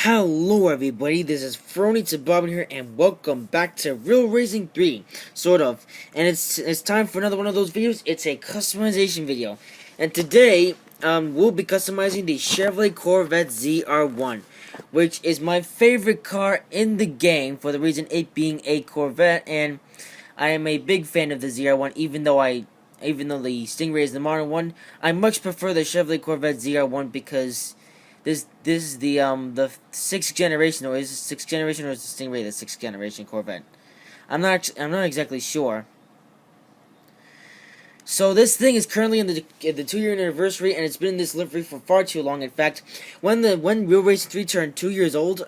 Hello everybody, this is Frony to Bobbin here, and welcome back to Real Racing 3, sort of. And it's time for another one of those videos. It's a customization video. And today, we'll be customizing the Chevrolet Corvette ZR1, which is my favorite car in the game, for the reason it being a Corvette, and I am a big fan of the ZR1, even though the Stingray is the modern one. I much prefer the Chevrolet Corvette ZR1 because this is the sixth generation, or is it sixth generation, or is the Stingray the sixth generation Corvette? I'm not exactly sure. So this thing is currently in the 2-year anniversary, and it's been in this livery for far too long. In fact, when Real Racing 3 turned 2 years old,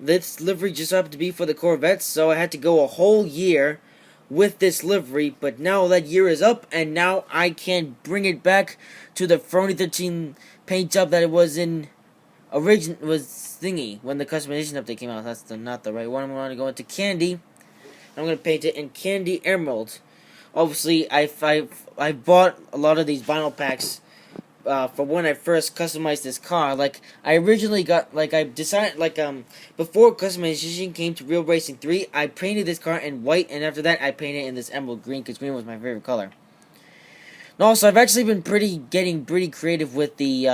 this livery just happened to be for the Corvette, so I had to go a whole year with this livery. But now that year is up, and now I can bring it back to the Frony 13 paint job that it was in was thingy when the customization update came out. That's not the right one. I'm going to go into Candy. I'm going to paint it in Candy Emerald. Obviously, I bought a lot of these vinyl packs for when I first customized this car. Like, I originally got, I decided, before customization came to Real Racing 3, I painted this car in white, and after that, I painted it in this emerald green, because green was my favorite color. And also, I've actually been getting pretty creative with the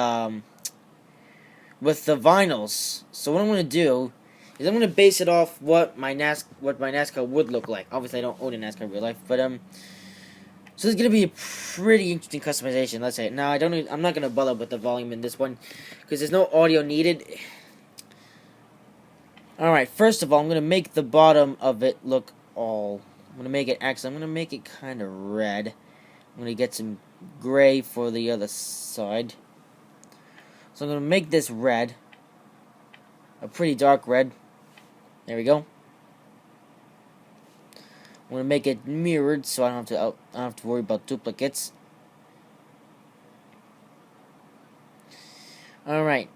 vinyls. So what I'm going to do is I'm going to base it off what my NASCAR would look like. Obviously, I don't own a NASCAR in real life, but so it's gonna be a pretty interesting customization. Let's say now I'm not gonna bother with the volume in this one because there's no audio needed. All right, first of all, I'm gonna make the bottom of it look I'm gonna make it kind of red. I'm gonna get some gray for the other side. So I'm gonna make this red, a pretty dark red. There we go. I'm gonna make it mirrored so I don't have to worry about duplicates. Alright.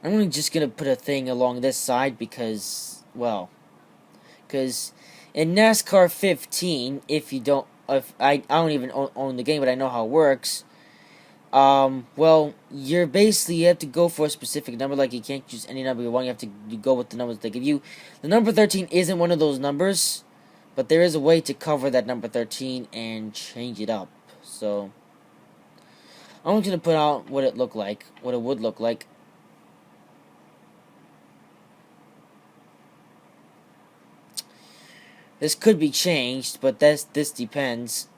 I'm just gonna put a thing along this side because in NASCAR 15, if I don't even own the game, but I know how it works. You have to go for a specific number. Like, you can't choose any number you want. You have to go with the numbers they give you. The number 13 isn't one of those numbers, but there is a way to cover that number 13 and change it up. So, I'm just gonna put out what it would look like. This could be changed, but this depends.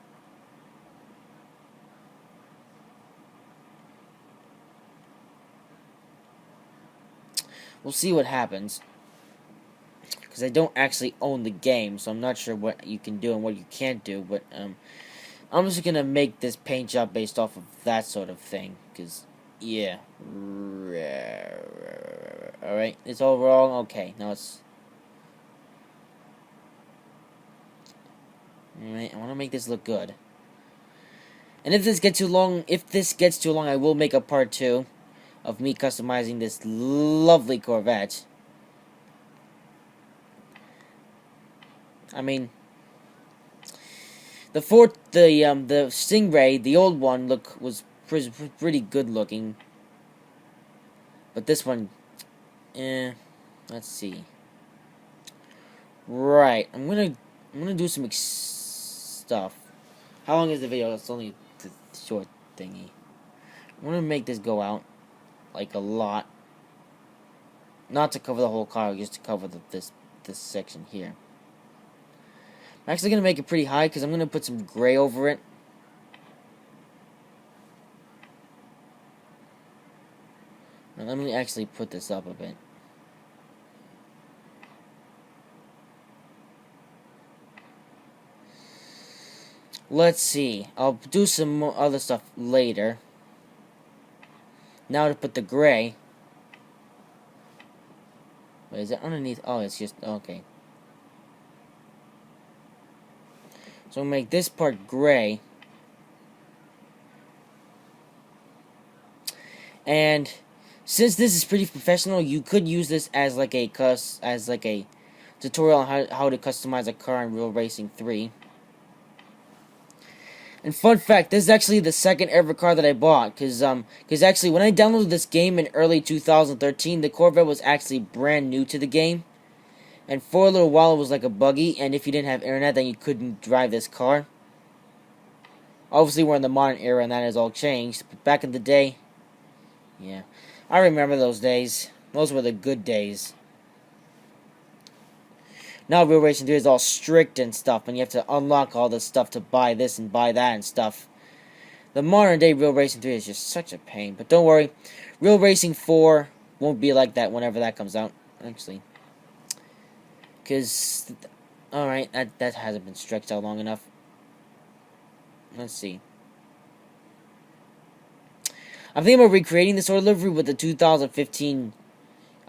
We'll see what happens, because I don't actually own the game, so I'm not sure what you can do and what you can't do, but I'm just gonna make this paint job based off of that sort of thing, because, yeah. Alright, it's all wrong. Okay, now it's... Alright, I want to make this look good. And if this gets too long, I will make a part 2 of me customizing this lovely Corvette. I mean, the Stingray, the old one, was pretty good looking, but this one, let's see. Right, I'm gonna do some stuff. How long is the video? It's only the short thingy. I'm gonna make this go out like a lot, not to cover the whole car, just to cover this section here. I'm actually gonna make it pretty high because I'm gonna put some gray over it. Now, let me actually put this up a bit. Let's see. I'll do some other stuff later. Now to put the gray. Wait, is it underneath? Oh, it's just... okay. So I'll make this part gray. And since this is pretty professional, you could use this as like a tutorial on how to customize a car in Real Racing 3. And fun fact, this is actually the second ever car that I bought, cause actually when I downloaded this game in early 2013, the Corvette was actually brand new to the game, and for a little while it was like a buggy, and if you didn't have internet, then you couldn't drive this car. Obviously, we're in the modern era, and that has all changed. But back in the day, yeah, I remember those days. Those were the good days. Now Real Racing 3 is all strict and stuff, and you have to unlock all this stuff to buy this and buy that and stuff. The modern day Real Racing 3 is just such a pain. But don't worry, Real Racing 4 won't be like that whenever that comes out, actually. Because, alright, that hasn't been stretched out long enough. Let's see. I'm thinking about recreating this order livery with the 2015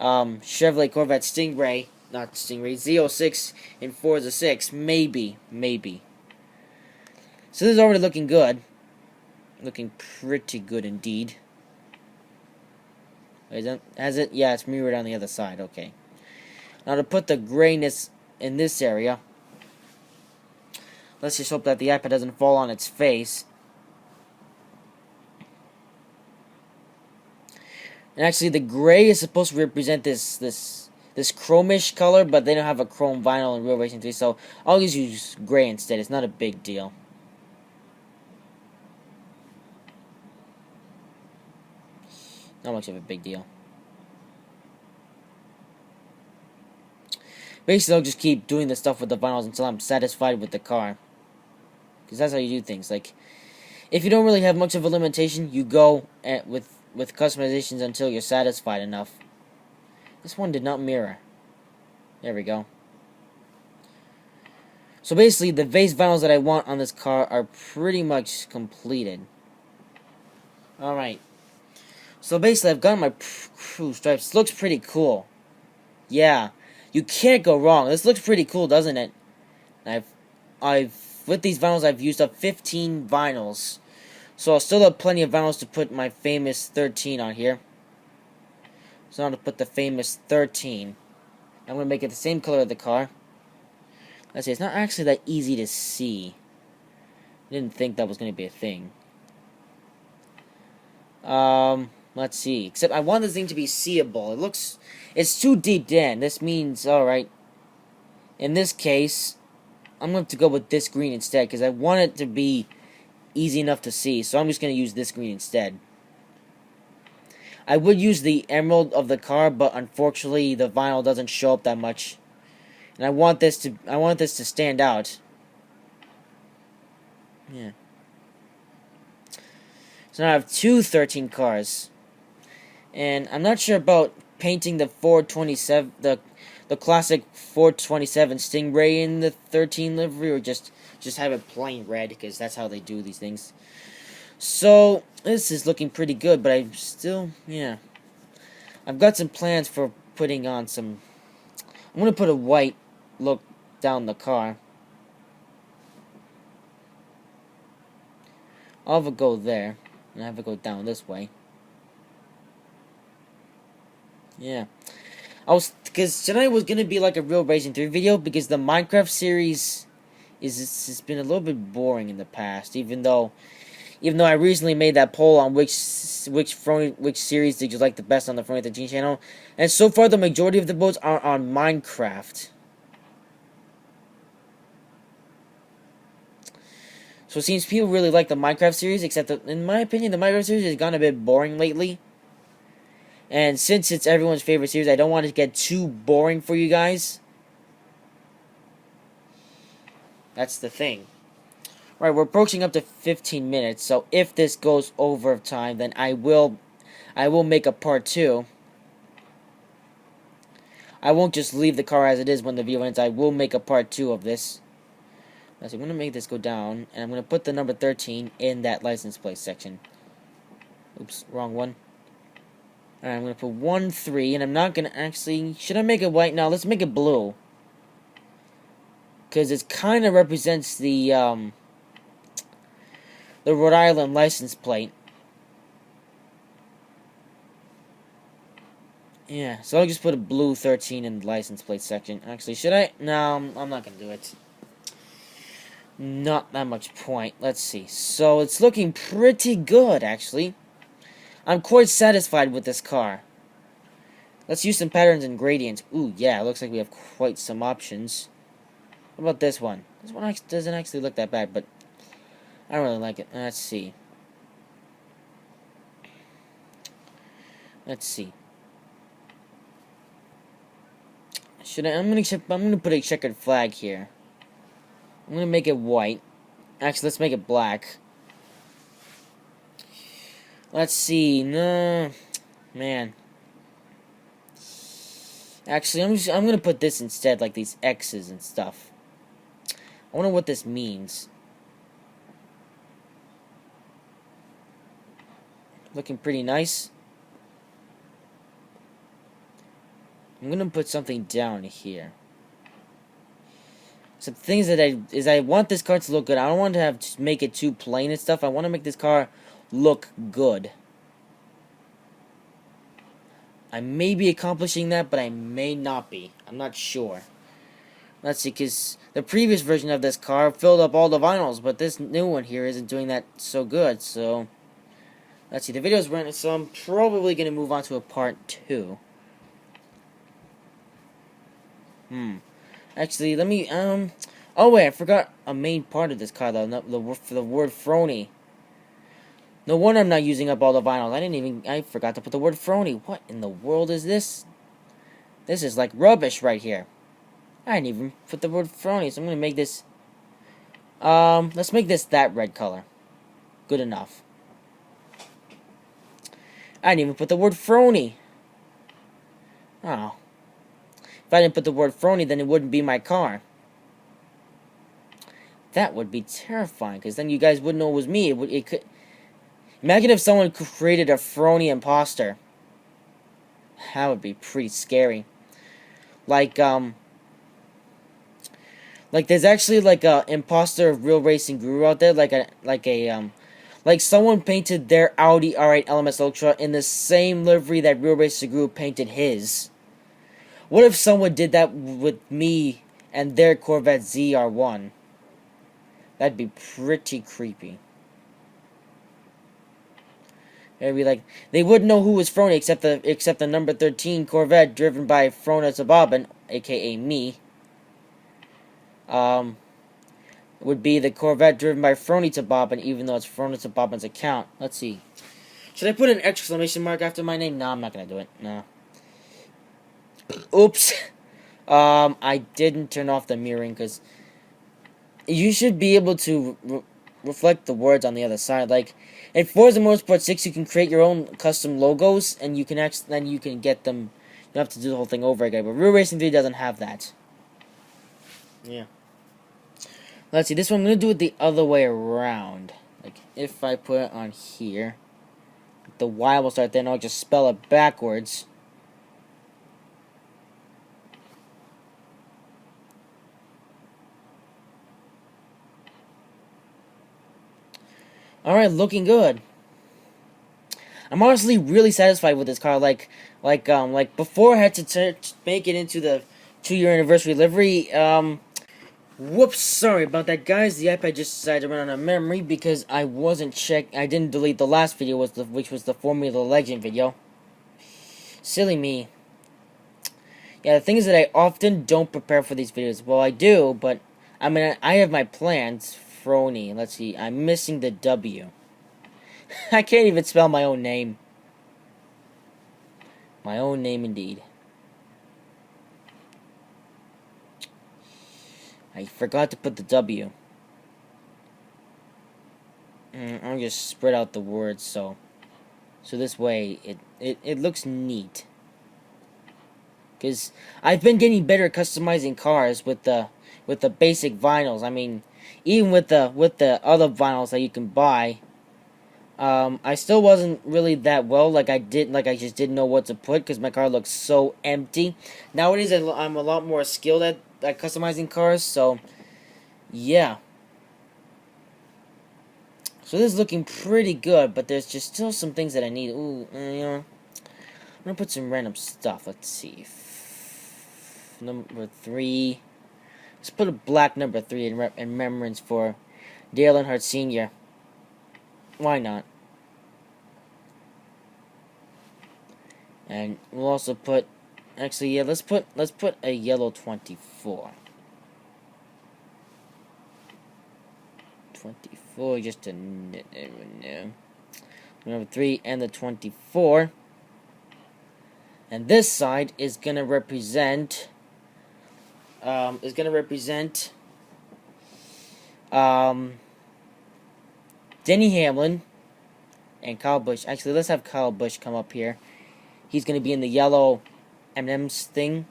Chevrolet Corvette Stingray. Not Stingray, Z06 in Forza 6. Maybe. So this is already looking good. Looking pretty good indeed. Has it? Yeah, it's mirrored on the other side. Okay. Now to put the grayness in this area, let's just hope that the iPad doesn't fall on its face. And actually, the gray is supposed to represent this chromish color, but they don't have a chrome vinyl in Real Racing 3, so I'll just use gray instead. It's not a big deal. Not much of a big deal. Basically, I'll just keep doing the stuff with the vinyls until I'm satisfied with the car. Because that's how you do things. Like, if you don't really have much of a limitation, you go with customizations until you're satisfied enough. This one did not mirror. There we go. So basically, the base vinyls that I want on this car are pretty much completed. Alright. So basically, I've got my crew stripes. Looks pretty cool. Yeah. You can't go wrong. This looks pretty cool, doesn't it? With these vinyls, I've used up 15 vinyls. So I'll still have plenty of vinyls to put my famous 13 on here. So now to put the famous 13. I'm going to make it the same color of the car. Let's see, it's not actually that easy to see. I didn't think that was going to be a thing. Let's see. Except I want this thing to be seeable. It's too deep in. This means, alright. In this case, I'm going to have to go with this green instead, because I want it to be easy enough to see. So I'm just going to use this green instead. I would use the emerald of the car, but unfortunately the vinyl doesn't show up that much. And I want this to stand out. Yeah. So now I have two 13 cars. And I'm not sure about painting the 427, the classic 427 Stingray in the 13 livery, or just have it plain red, because that's how they do these things. So this is looking pretty good, but I'm still, yeah. I've got some plans for putting on some. I'm gonna put a white look down the car. I'll have it go there, and have it go down this way. Yeah. Because tonight was going to be like a Real Racing 3 video, because the Minecraft series has been a little bit boring in the past, even though I recently made that poll on which series did you like the best on the Friday 13 channel, and so far the majority of the votes are on Minecraft. So it seems people really like the Minecraft series, except that, in my opinion, the Minecraft series has gone a bit boring lately. And since it's everyone's favorite series, I don't want it to get too boring for you guys. That's the thing. Right, we're approaching up to 15 minutes, so if this goes over time, then I will make a part 2. I won't just leave the car as it is when the video ends. I will make a part 2 of this. Let's see, I'm going to make this go down, and I'm going to put the number 13 in that license plate section. Oops, wrong one. Alright, I'm going to put 1-3, and I'm not going to actually... Should I make it white? No, let's make it blue. Because it kind of represents the Rhode Island license plate. Yeah, so I'll just put a blue 13 in the license plate section. Actually, should I? No, I'm not going to do it. not that much point. Let's see. So it's looking pretty good, actually. I'm quite satisfied with this car. Let's use some patterns and gradients. Ooh, yeah, it looks like we have quite some options. What about this one? This one doesn't actually look that bad, but I don't really like it. Let's see. Let's see. I'm gonna put a checkered flag here. I'm gonna make it white. Actually, let's make it black. Let's see. No, man. Actually, I'm gonna put this instead, like these X's and stuff. I wonder what this means. Looking pretty nice. I'm gonna put something down here. Some things that I want this car to look good. I don't want to make it too plain and stuff. I want to make this car look good. I may be accomplishing that, but I may not be. I'm not sure. Let's see, because the previous version of this car filled up all the vinyls, but this new one here isn't doing that so good, so... Let's see, the video's running, so I'm probably going to move on to a part 2. Actually, let me, oh wait, I forgot a main part of this car, though, the word Frony. No wonder I'm not using up all the vinyls. I forgot to put the word Frony. What in the world is this? This is like rubbish right here. I didn't even put the word Frony, so I'm gonna make this, let's make this that red color. Good enough. I didn't even put the word Frony. Oh. If I didn't put the word Frony, then it wouldn't be my car. That would be terrifying, because then you guys wouldn't know it was me. It could... Imagine if someone created a Frony imposter. That would be pretty scary. Like there's actually like a imposter of Real Racing Guru out there, like someone painted their Audi R8 LMS Ultra in the same livery that Real Racing Guru painted his. What if someone did that with me and their Corvette ZR1? That'd be pretty creepy. It'd be like, they wouldn't know who was Frony except the number 13 Corvette driven by Frona Tababan, aka me. Would be the Corvette driven by Frony Tababan, even though it's Frona Tababan's account. Let's see. Should I put an exclamation mark after my name? No, I'm not gonna do it. No. Oops. I didn't turn off the mirroring, because you should be able to reflect the words on the other side. Like, in Forza Motorsport 6, you can create your own custom logos, and you can then you can get them. You don't have to do the whole thing over again. But Real Racing 3 doesn't have that. Yeah. Let's see. This one I'm gonna do it the other way around. Like, if I put it on here, the Y will start there, and I'll just spell it backwards. Alright, looking good. I'm honestly really satisfied with this car. Like before I had to make it into the 2-year anniversary livery. Whoops, sorry about that, guys. The iPad just decided to run out of memory because I didn't delete the last video, which was the Formula Legend video. Silly me. Yeah, the thing is that I often don't prepare for these videos. Well, I do, but I mean, I have my plans. Frony. Let's see. I'm missing the W. I can't even spell my own name. My own name, indeed. I forgot to put the W. I'll just spread out the words so this way it looks neat. Because I've been getting better at customizing cars with the basic vinyls. I mean, even with the other vinyls that you can buy, I still wasn't really that well. Like I just didn't know what to put because my car looks so empty. Nowadays, I'm a lot more skilled at customizing cars. So, yeah. So this is looking pretty good, but there's just still some things that I need. Ooh, you know, I'm gonna put some random stuff. Let's see. Number 3. Let's put a black number 3 in remembrance for Dale Earnhardt Sr. Why not? And we'll also put, actually, yeah, let's put a yellow 24. 24, just to know. Number 3 and the 24. And this side is gonna represent Denny Hamlin and Kyle Busch. Actually, let's have Kyle Busch come up here. He's gonna be in the yellow M&M's thing.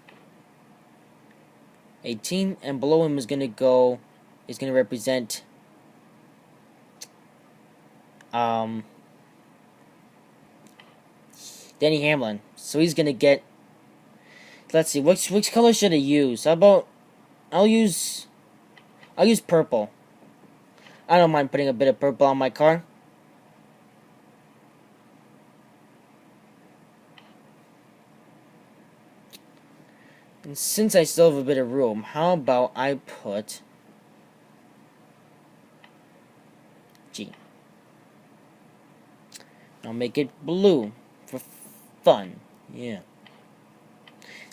18, and below him is gonna represent Denny Hamlin. So he's gonna get, let's see, which color should I use? How about I'll use purple. I don't mind putting a bit of purple on my car. And since I still have a bit of room, how about I put G. I'll make it blue for fun. Yeah.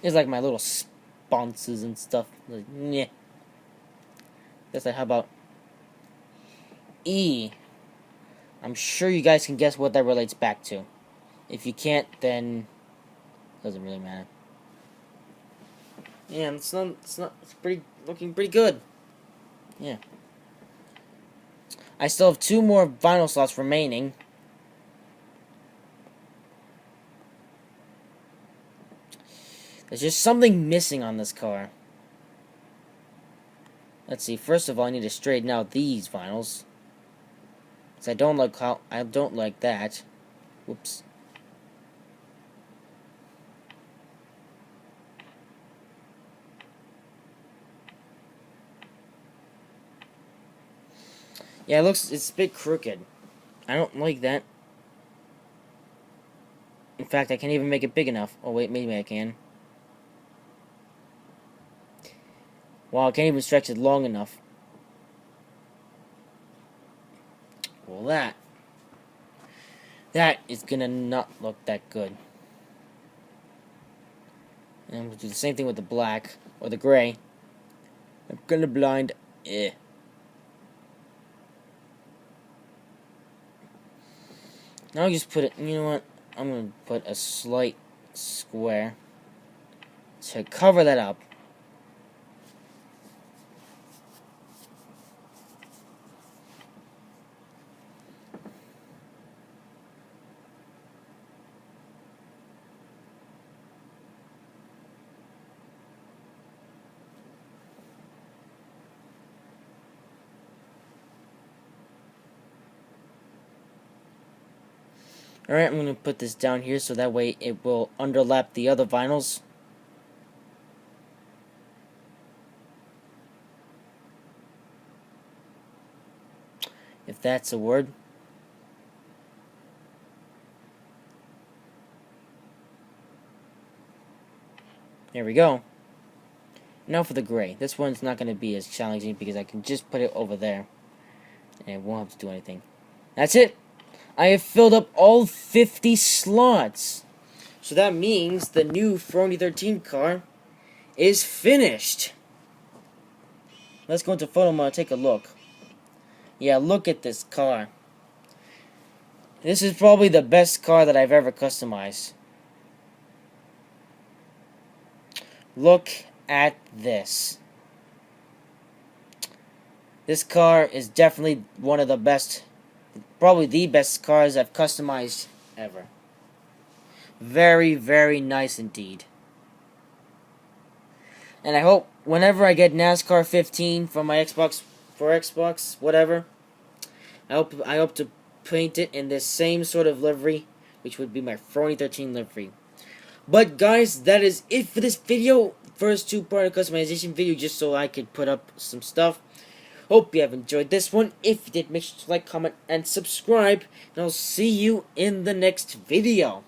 It's like my little sponsors and stuff. Like, yeah. That's like, how about E? I'm sure you guys can guess what that relates back to. If you can't, then it doesn't really matter. Yeah, it's looking pretty good. Yeah. I still have 2 more vinyl slots remaining. There's just something missing on this car. Let's see. First of all, I need to straighten out these vinyls. Cause I don't like that. Whoops. Yeah, it's a bit crooked. I don't like that. In fact, I can't even make it big enough. Oh wait, maybe I can. Well, I can't even stretch it long enough. Well, that is gonna not look that good. And we'll do the same thing with the black, or the gray. I'm gonna blind, Now I'll just put it, you know what? I'm gonna put a slight square to cover that up. Alright, I'm going to put this down here so that way it will underlap the other vinyls. If that's a word. There we go. Now for the gray. This one's not going to be as challenging because I can just put it over there. And it won't have to do anything. That's it. I have filled up all 50 slots. So that means the new Ferrari 13 car is finished. Let's go into photo mode and take a look. Yeah, look at this car. This is probably the best car that I've ever customized. Look at this. This car is definitely one of the best, probably the best cars I've customized ever. Very, very nice indeed. And I hope whenever I get NASCAR 15 for my Xbox, whatever, I hope to paint it in this same sort of livery, which would be my Ferrari 13 livery. But guys, that is it for this video. First 2-part customization video, just so I could put up some stuff. Hope you have enjoyed this one. If you did, make sure to like, comment, and subscribe. And I'll see you in the next video.